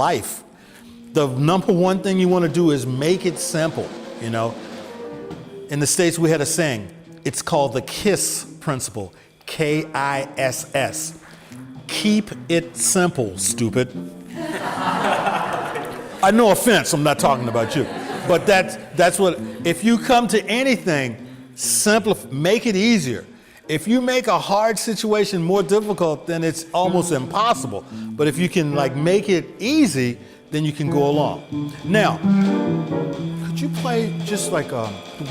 life. The number one thing you want to do is make it simple, you know. In the States, we had a saying. It's called the KISS principle, K-I-S-S. Keep it simple, stupid. No offense, I'm not talking about you. But that's what, if you come to anything, make it easier. If you make a hard situation more difficult, then it's almost impossible. But if you can make it easy, then you can go along. Now, could you play just to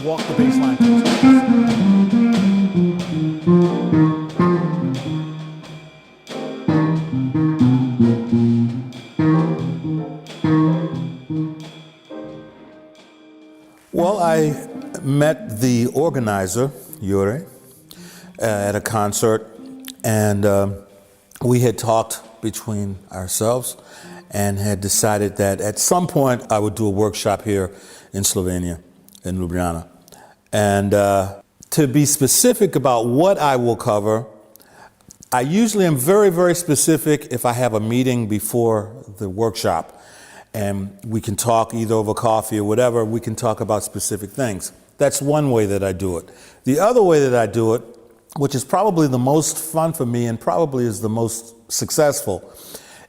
walk the bass line, please? Well, I met the organizer, Yuri, at a concert, and we had talked between ourselves and had decided that at some point I would do a workshop here in Slovenia, in Ljubljana. And to be specific about what I will cover, I usually am very, very specific if I have a meeting before the workshop. And we can talk either over coffee or whatever, we can talk about specific things. That's one way that I do it. The other way that I do it, which is probably the most fun for me and probably is the most successful,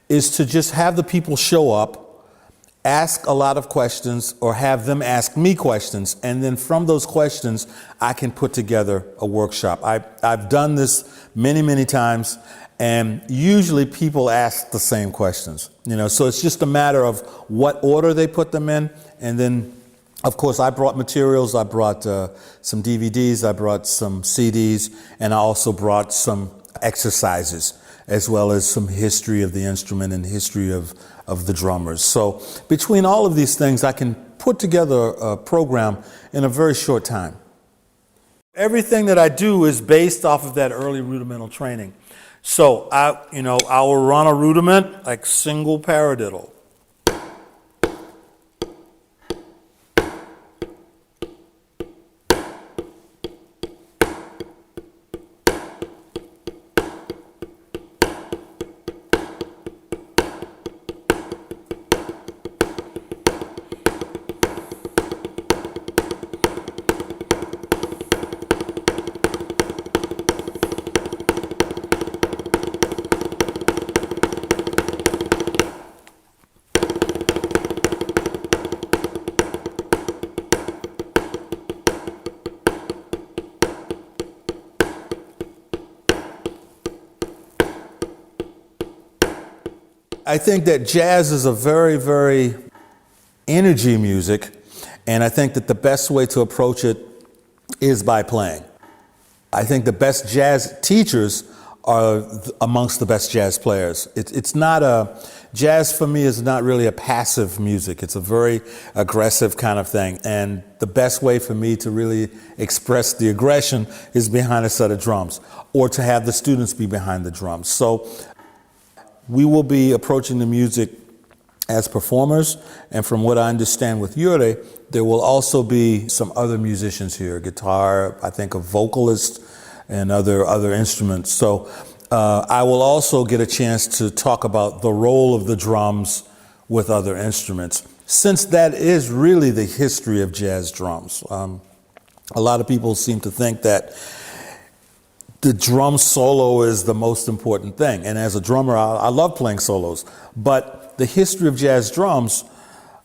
is to just have the people show up, ask a lot of questions, or have them ask me questions, and then from those questions, I can put together a workshop. I've done this many, many times, and usually people ask the same questions, you know, so it's just a matter of what order they put them in. And then, of course, I brought materials. I brought some DVDs, I brought some CDs, and I also brought some exercises, as well as some history of the instrument and history of the drummers. So between all of these things, I can put together a program in a very short time. Everything that I do is based off of that early rudimental training. So I will run a rudiment like single paradiddle. I think that jazz is a very, very energy music, and I think that the best way to approach it is by playing. I think the best jazz teachers are amongst the best jazz players. Jazz for me is not really a passive music. It's a very aggressive kind of thing, and the best way for me to really express the aggression is behind a set of drums, or to have the students be behind the drums. So we will be approaching the music as performers, and from what I understand with Yuri, there will also be some other musicians here, guitar, I think a vocalist, and other instruments. So I will also get a chance to talk about the role of the drums with other instruments, since that is really the history of jazz drums. A lot of people seem to think that the drum solo is the most important thing. And as a drummer, I love playing solos. But the history of jazz drums,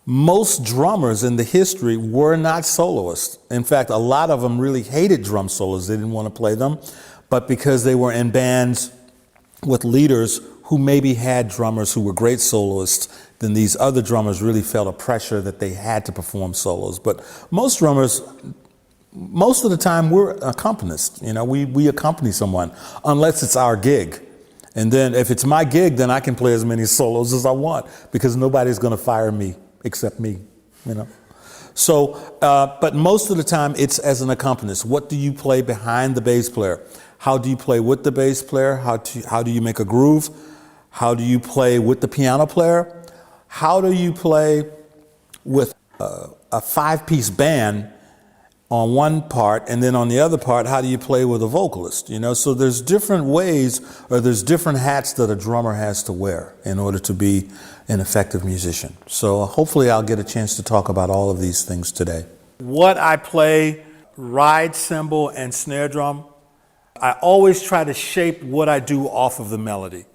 most drummers in the history were not soloists. In fact, a lot of them really hated drum solos. They didn't want to play them. But because they were in bands with leaders who maybe had drummers who were great soloists, then these other drummers really felt a pressure that they had to perform solos. But most drummers, most of the time, we're accompanists. You know, we accompany someone, unless it's our gig. And then if it's my gig, then I can play as many solos as I want, because nobody's going to fire me except me, you know. So, but most of the time, it's as an accompanist. What do you play behind the bass player? How do you play with the bass player? How do you make a groove? How do you play with the piano player? How do you play with a five-piece band on one part, and then on the other part, how do you play with a vocalist? So there's different ways, or there's different hats that a drummer has to wear in order to be an effective musician. So hopefully I'll get a chance to talk about all of these things today. What I play, ride cymbal and snare drum, I always try to shape what I do off of the melody.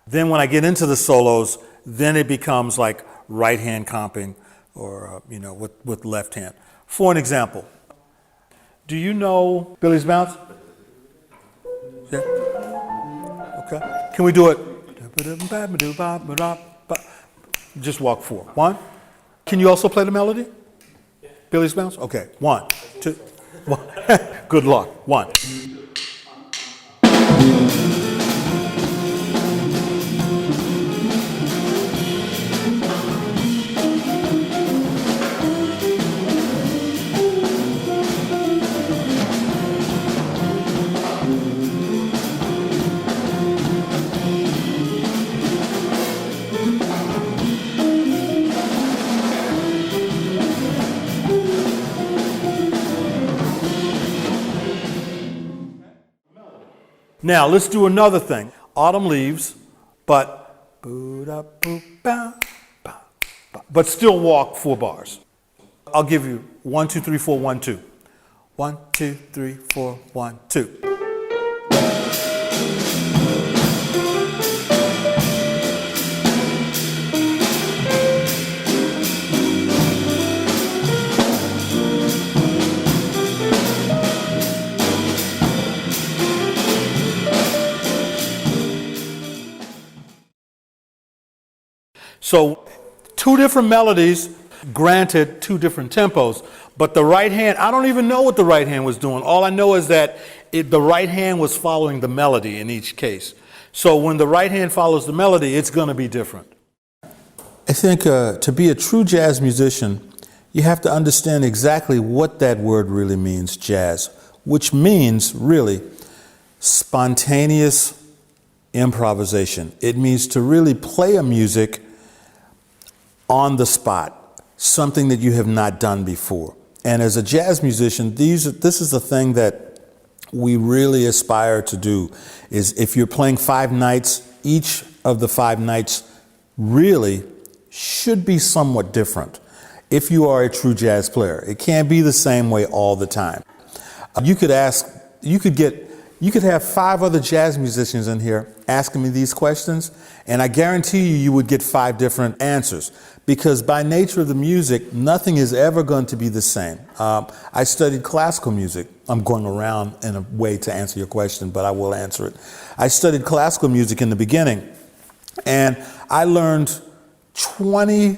Then when I get into the solos, then it becomes like right hand comping or, with left hand. For an example, do you know Billy's Bounce? Yeah. Okay. Can we do it? Just walk 4. 1. Can you also play the melody? Billy's Bounce? Okay. 1, 2, 1. Good luck. 1. Now, let's do another thing. Autumn leaves, but still walk 4 bars. I'll give you 1, 2, 3, 4, 1, 2. 1, 2, 3, 4, 1, 2. So 2 different melodies, granted 2 different tempos, but the right hand, I don't even know what the right hand was doing. All I know is that the right hand was following the melody in each case. So when the right hand follows the melody, it's going to be different. I think to be a true jazz musician, you have to understand exactly what that word really means, jazz, which means really spontaneous improvisation. It means to really play a music on the spot, something that you have not done before. And as a jazz musician, this is the thing that we really aspire to do, is if you're playing 5 nights, each of the 5 nights really should be somewhat different. If you are a true jazz player, it can't be the same way all the time. You could have 5 other jazz musicians in here asking me these questions, and I guarantee you would get 5 different answers, because by nature of the music, nothing is ever going to be the same. I studied classical music. I'm going around in a way to answer your question, but I will answer it. I studied classical music in the beginning, and I learned 20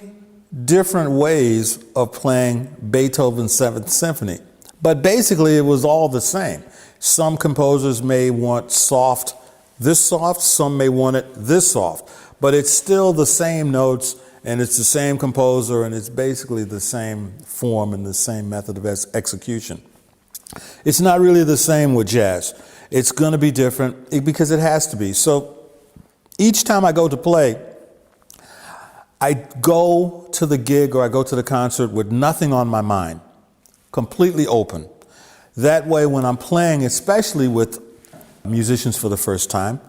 different ways of playing Beethoven's 7th Symphony. But basically, it was all the same. Some composers may want this soft, some may want it this soft, but it's still the same notes, and it's the same composer, and it's basically the same form and the same method of execution. It's not really the same with jazz. It's going to be different because it has to be. So each time I go to play, I go to the gig or I go to the concert with nothing on my mind, completely open. That way, when I'm playing, especially with musicians for the first time,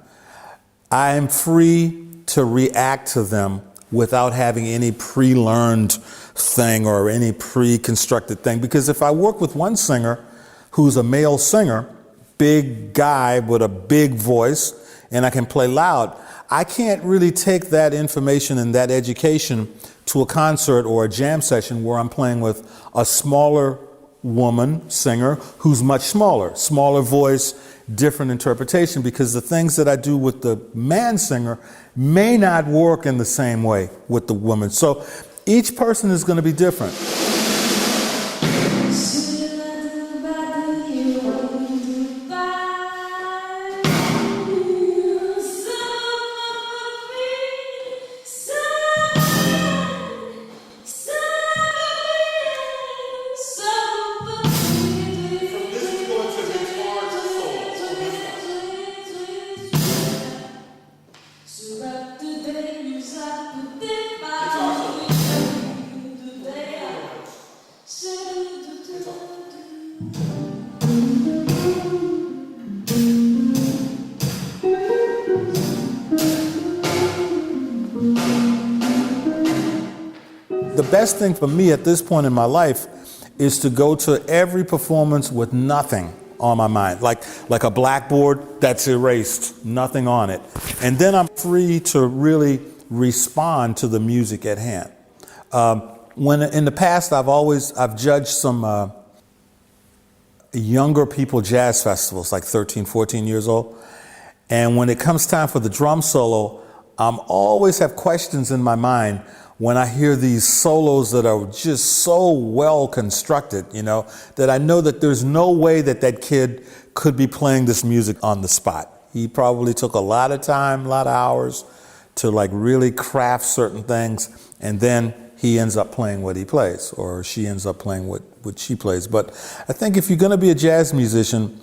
I am free to react to them without having any pre-learned thing or any pre-constructed thing. Because if I work with one singer who's a male singer, big guy with a big voice, and I can play loud, I can't really take that information and that education to a concert or a jam session where I'm playing with a smaller woman singer who's much smaller voice, different interpretation, because the things that I do with the man singer may not work in the same way with the woman. So each person is going to be different. The best thing for me at this point in my life is to go to every performance with nothing on my mind, like a blackboard that's erased, nothing on it. And then I'm free to really respond to the music at hand. When in the past, I've judged some younger people jazz festivals, like 13, 14 years old. And when it comes time for the drum solo, I'm always have questions in my mind when I hear these solos that are just so well constructed, that I know that there's no way that that kid could be playing this music on the spot. He probably took a lot of time, a lot of hours to like really craft certain things, and then he ends up playing what he plays, or she ends up playing what she plays. But I think if you're gonna be a jazz musician,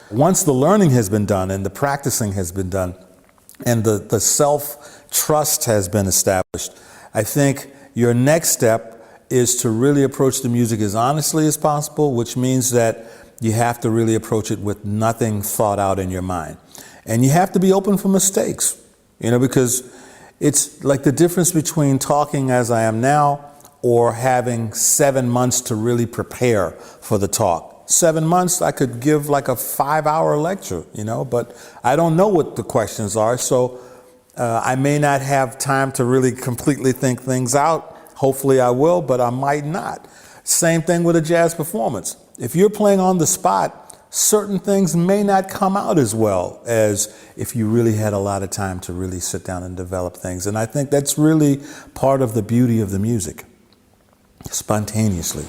once the learning has been done and the practicing has been done and the self-trust has been established, I think your next step is to really approach the music as honestly as possible, which means that you have to really approach it with nothing thought out in your mind. And you have to be open for mistakes, because it's like the difference between talking as I am now or having 7 months to really prepare for the talk. 7 months, I could give like a 5-hour lecture, but I don't know what the questions are, so I may not have time to really completely think things out. Hopefully I will, but I might not. Same thing with a jazz performance. If you're playing on the spot, certain things may not come out as well as if you really had a lot of time to really sit down and develop things. And I think that's really part of the beauty of the music, spontaneously.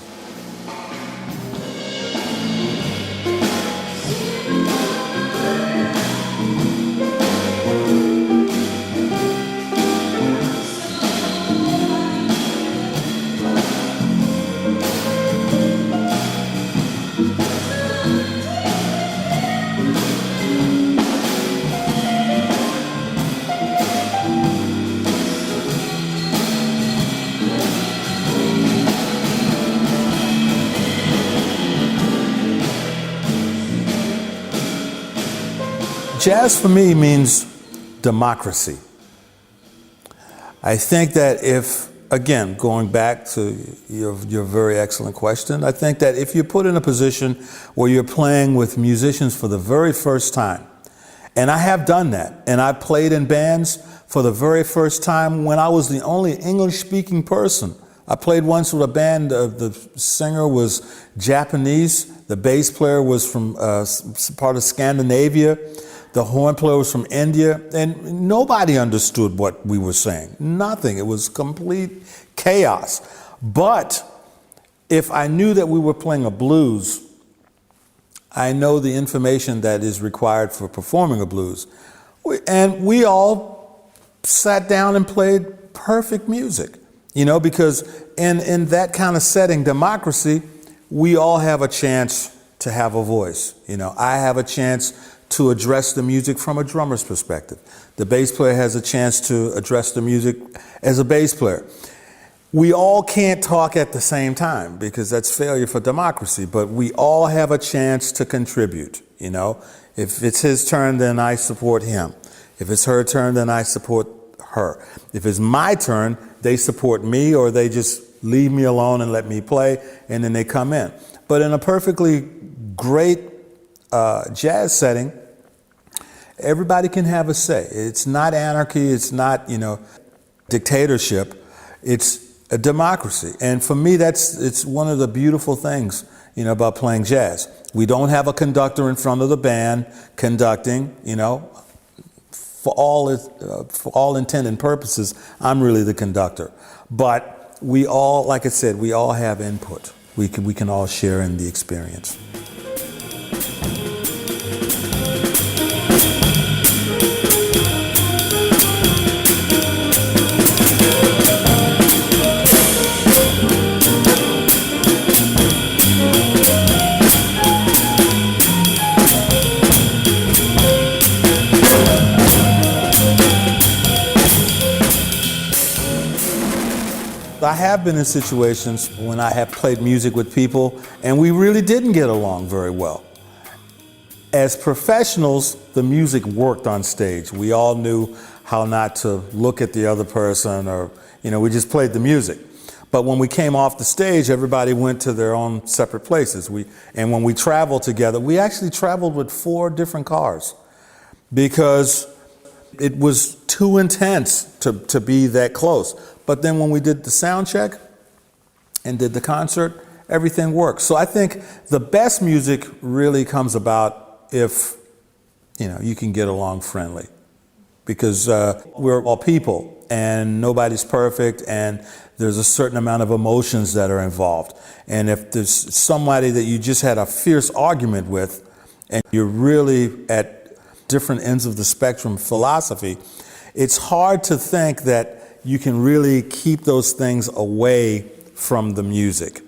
Jazz for me means democracy. I think that if, again, going back to your very excellent question, I think that if you're put in a position where you're playing with musicians for the very first time, and I have done that, and I played in bands for the very first time when I was the only English-speaking person. I played once with a band, the singer was Japanese, the bass player was from part of Scandinavia, the horn player was from India, and nobody understood what we were saying. Nothing. It was complete chaos. But if I knew that we were playing a blues, I know the information that is required for performing a blues. And we all sat down and played perfect music, because in that kind of setting, democracy, we all have a chance to have a voice. I have a chance to address the music from a drummer's perspective. The bass player has a chance to address the music as a bass player. We all can't talk at the same time because that's failure for democracy, but we all have a chance to contribute, If it's his turn, then I support him. If it's her turn, then I support her. If it's my turn, they support me, or they just leave me alone and let me play, and then they come in. But in a perfectly great jazz setting, everybody can have a say. It's not anarchy. It's not, dictatorship. It's a democracy. And for me, it's one of the beautiful things, about playing jazz. We don't have a conductor in front of the band conducting, for all intent and purposes, I'm really the conductor. But we all, like I said, we all have input. We can all share in the experience. I have been in situations when I have played music with people and we really didn't get along very well. As professionals, the music worked on stage. We all knew how not to look at the other person, or, we just played the music. But when we came off the stage, everybody went to their own separate places. And when we traveled together, we actually traveled with 4 different cars because it was too intense to be that close. But then when we did the sound check and did the concert, everything worked. So I think the best music really comes about if, you can get along friendly, because we're all people and nobody's perfect, and there's a certain amount of emotions that are involved. And if there's somebody that you just had a fierce argument with and you're really at different ends of the spectrum philosophy, it's hard to think that you can really keep those things away from the music,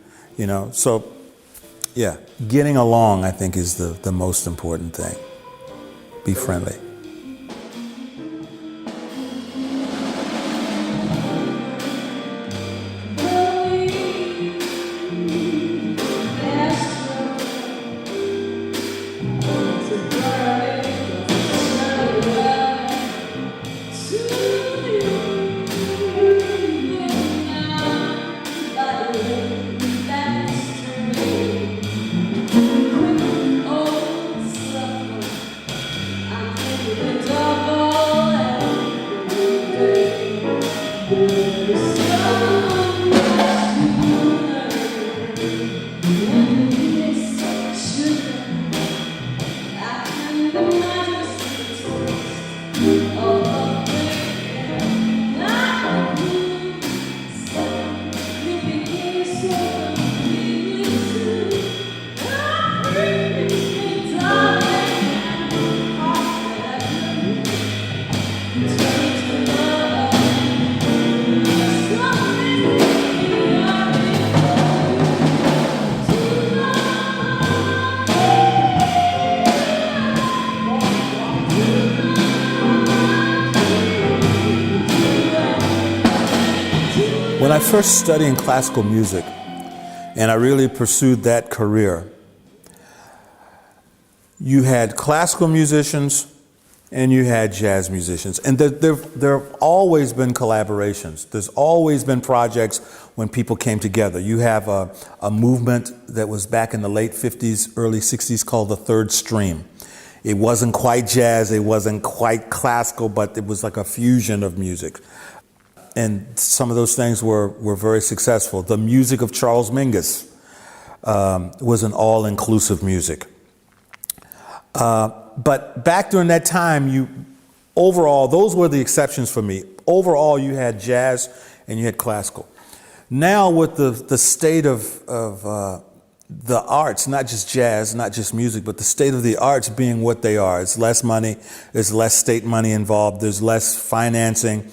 So, yeah, getting along, I think, is the most important thing. Be friendly. When I first studied classical music, and I really pursued that career, you had classical musicians and you had jazz musicians. And there have always been collaborations. There's always been projects when people came together. You have a movement that was back in the late 50s, early 60s called the Third Stream. It wasn't quite jazz, it wasn't quite classical, but it was like a fusion of music. And some of those things were very successful. The music of Charles Mingus was an all-inclusive music. But back during that time, overall, those were the exceptions for me. Overall, you had jazz and you had classical. Now with the state of the arts, not just jazz, not just music, but the state of the arts being what they are. It's less money, there's less state money involved, there's less financing.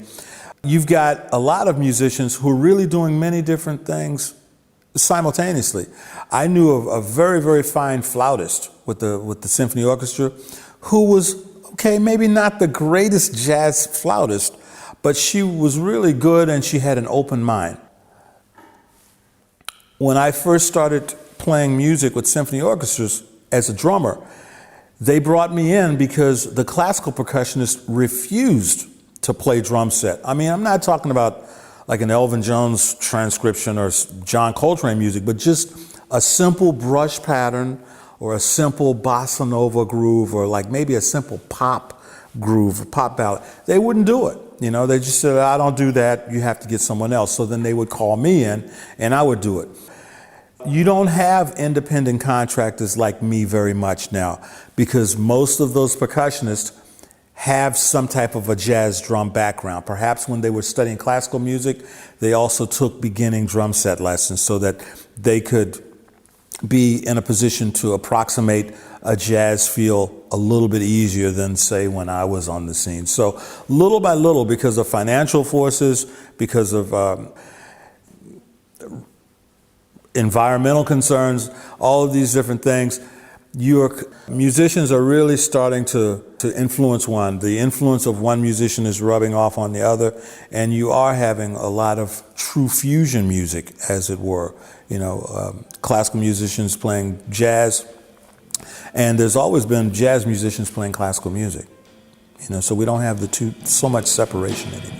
You've got a lot of musicians who are really doing many different things simultaneously. I knew a very, very fine flautist with the symphony orchestra who was, maybe not the greatest jazz flautist, but she was really good and she had an open mind. When I first started playing music with symphony orchestras as a drummer, they brought me in because the classical percussionist refused to play drum set. I mean, I'm not talking about like an Elvin Jones transcription or John Coltrane music, but just a simple brush pattern or a simple bossa nova groove or like maybe a simple pop groove, pop ballad. They wouldn't do it. They just said, I don't do that. You have to get someone else. So then they would call me in and I would do it. You don't have independent contractors like me very much now because most of those percussionists have some type of a jazz drum background. Perhaps when they were studying classical music, they also took beginning drum set lessons so that they could be in a position to approximate a jazz feel a little bit easier than, say, when I was on the scene. So little by little, because of financial forces, because of environmental concerns, all of these different things, musicians are really starting to influence one. The influence of one musician is rubbing off on the other, and you are having a lot of true fusion music, as it were. Classical musicians playing jazz, and there's always been jazz musicians playing classical music. So we don't have the two so much separation anymore.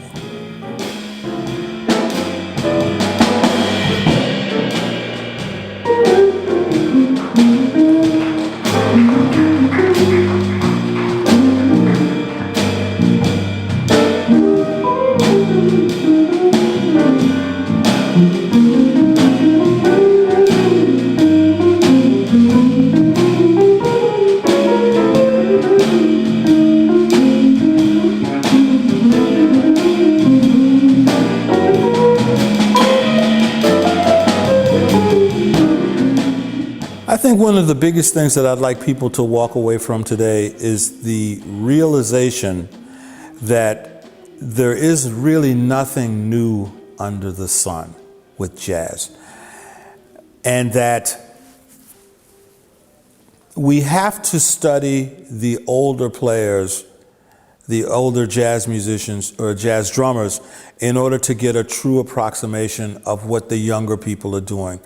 I think one of the biggest things that I'd like people to walk away from today is the realization that there is really nothing new under the sun with jazz, and that we have to study the older players, the older jazz musicians or jazz drummers, in order to get a true approximation of what the younger people are doing.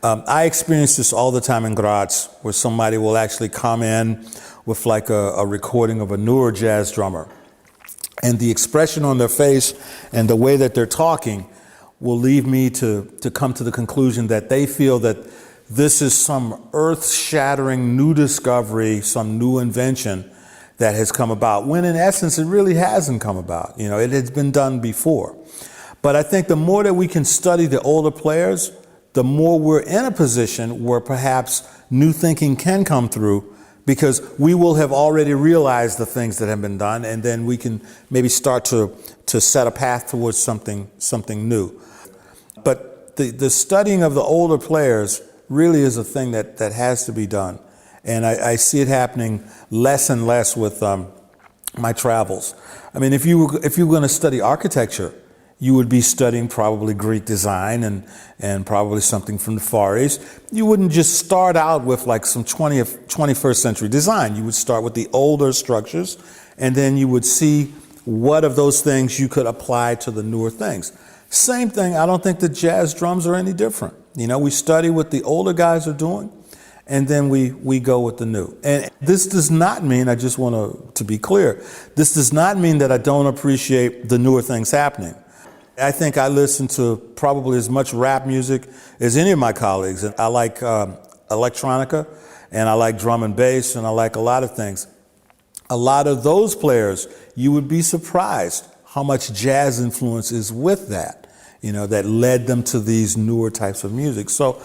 I experience this all the time in Graz, where somebody will actually come in with like a recording of a newer jazz drummer. And the expression on their face and the way that they're talking will lead me to come to the conclusion that they feel that this is some earth-shattering new discovery, some new invention that has come about, when in essence it really hasn't come about. It has been done before. But I think the more that we can study the older players, the more we're in a position where perhaps new thinking can come through, because we will have already realized the things that have been done, and then we can maybe start to set a path towards something new. But the studying of the older players really is a thing that has to be done. And I see it happening less and less with my travels. I mean, if you were going to study architecture, you would be studying probably Greek design and probably something from the Far East. You wouldn't just start out with like some 21st century design. You would start with the older structures, and then you would see what of those things you could apply to the newer things. Same thing, I don't think the jazz drums are any different. We study what the older guys are doing, and then we go with the new. And this does not mean, I just want to be clear, this does not mean that I don't appreciate the newer things happening. I think I listen to probably as much rap music as any of my colleagues. And I like electronica, and I like drum and bass, and I like a lot of things. A lot of those players, you would be surprised how much jazz influence is with that, that led them to these newer types of music. So,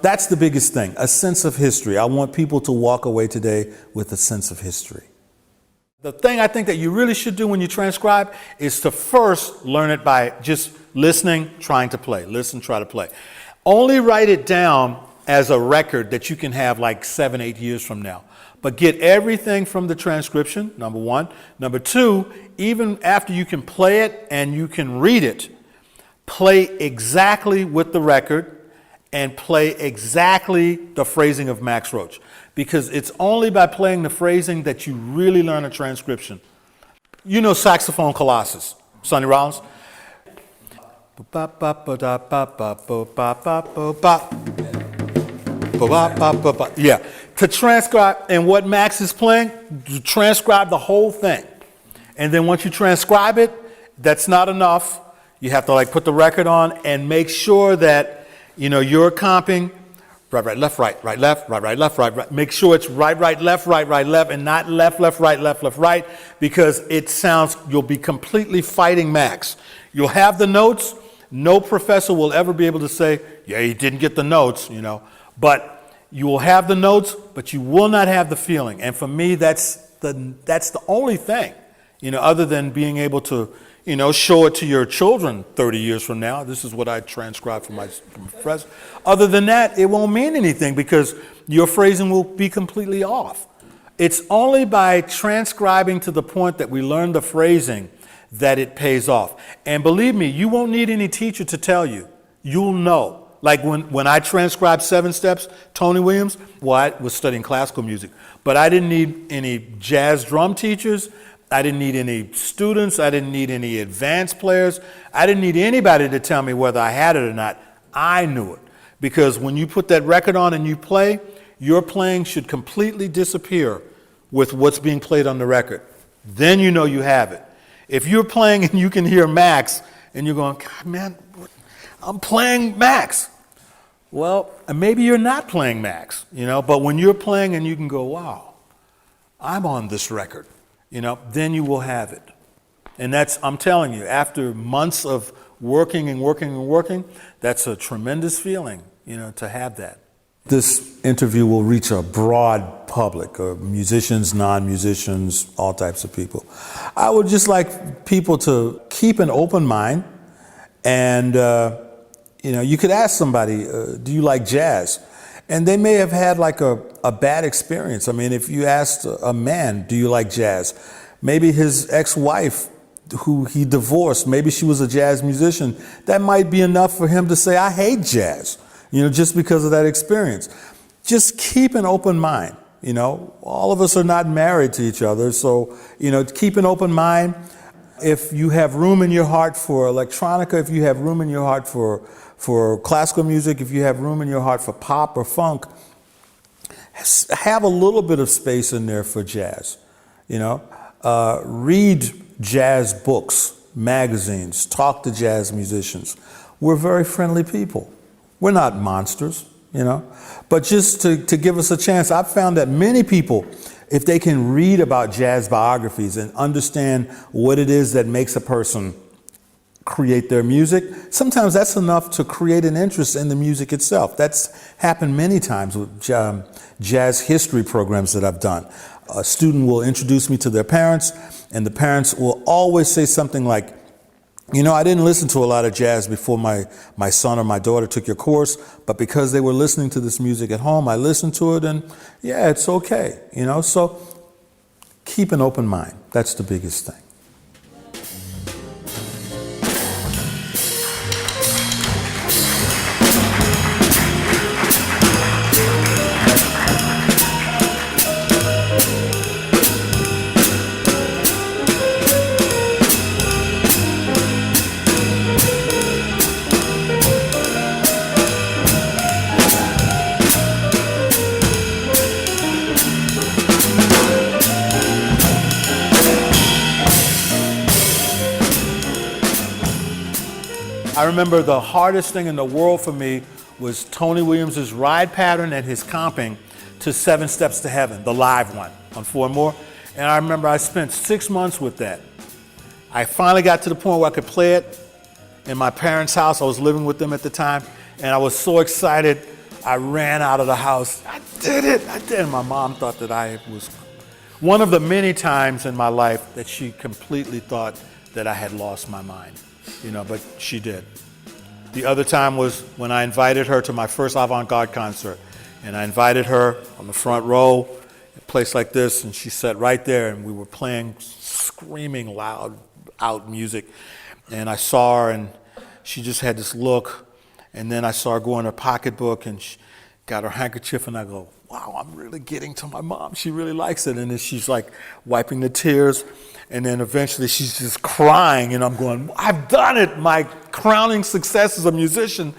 that's the biggest thing, a sense of history. I want people to walk away today with a sense of history. The thing I think that you really should do when you transcribe is to first learn it by just listening, trying to play. Listen, try to play. Only write it down as a record that you can have like 7, 8 years from now. But get everything from the transcription, number one. Number two, even after you can play it and you can read it, play exactly with the record and play exactly the phrasing of Max Roach. Because it's only by playing the phrasing that you really learn a transcription. Saxophone Colossus, Sonny Rollins. Yeah, to transcribe, and what Max is playing, you transcribe the whole thing. And then once you transcribe it, that's not enough. You have to put the record on and make sure that, you're comping right, left, right, left, right, left, right. Make sure it's right, left, and not left, right, because it sounds, you'll be completely fighting Max. You'll have the notes. No professor will ever be able to say, yeah, he didn't get the notes, but you will have the notes, but you will not have the feeling. And for me, that's the only thing, other than being able to, show it to your children 30 years from now. This is what I transcribed from my professor. Other than that, it won't mean anything because your phrasing will be completely off. It's only by transcribing to the point that we learn the phrasing that it pays off. And believe me, you won't need any teacher to tell you. You'll know Like when I transcribed 7 Steps, Tony Williams, well, I was studying classical music, but I didn't need any jazz drum teachers. I didn't need any students. I didn't need any advanced players. I didn't need anybody to tell me whether I had it or not. I knew it. Because when you put that record on and you play, your playing should completely disappear with what's being played on the record. Then you know you have it. If you're playing and you can hear Max and you're going, God, man, I'm playing Max. Well, maybe you're not playing Max, but when you're playing and you can go, wow, I'm on this record, then you will have it. And I'm telling you, after months of working and working and working, that's a tremendous feeling, to have that. This interview will reach a broad public, musicians, non-musicians, all types of people. I would just like people to keep an open mind, and you could ask somebody, do you like jazz? And they may have had like a bad experience. I mean, if you asked a man, do you like jazz? Maybe his ex-wife, who he divorced, maybe she was a jazz musician. That might be enough for him to say, I hate jazz, just because of that experience. Just keep an open mind. All of us are not married to each other. So, keep an open mind. If you have room in your heart for electronica, if you have room in your heart for classical music, if you have room in your heart for pop or funk, have a little bit of space in there for jazz. Read jazz books, magazines, talk to jazz musicians. We're very friendly people. We're not monsters, but just to give us a chance. I've found that many people, if they can read about jazz biographies and understand what it is that makes a person create their music, sometimes that's enough to create an interest in the music itself. That's happened many times with jazz history programs that I've done. A student will introduce me to their parents, and the parents will always say something like, I didn't listen to a lot of jazz before my son or my daughter took your course, but because they were listening to this music at home, I listened to it, and yeah, it's okay. So keep an open mind. That's the biggest thing. I remember the hardest thing in the world for me was Tony Williams's ride pattern and his comping to 7 Steps to Heaven, the live one on 4 More. And I remember I spent 6 months with that. I finally got to the point where I could play it in my parents' house. I was living with them at the time, and I was so excited, I ran out of the house. I did it, I did. And my mom thought that I was one of the many times in my life that she completely thought that I had lost my mind. But she did. The other time was when I invited her to my first avant-garde concert. And I invited her on the front row, a place like this, and she sat right there, and we were playing screaming loud out music. And I saw her, and she just had this look. And then I saw her go in her pocketbook, and she got her handkerchief, and I go, wow, I'm really getting to my mom. She really likes it. And then she's like wiping the tears. And then eventually she's just crying, and I'm going, I've done it. My crowning success as a musician.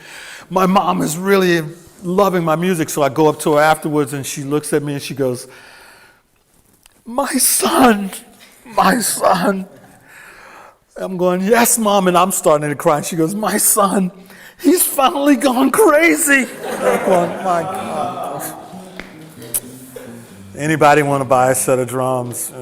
My mom is really loving my music. So I go up to her afterwards, and she looks at me and she goes, my son. I'm going, yes, Mom. And I'm starting to cry. And she goes, my son, he's finally gone crazy. I'm going, my God. Anybody want to buy a set of drums,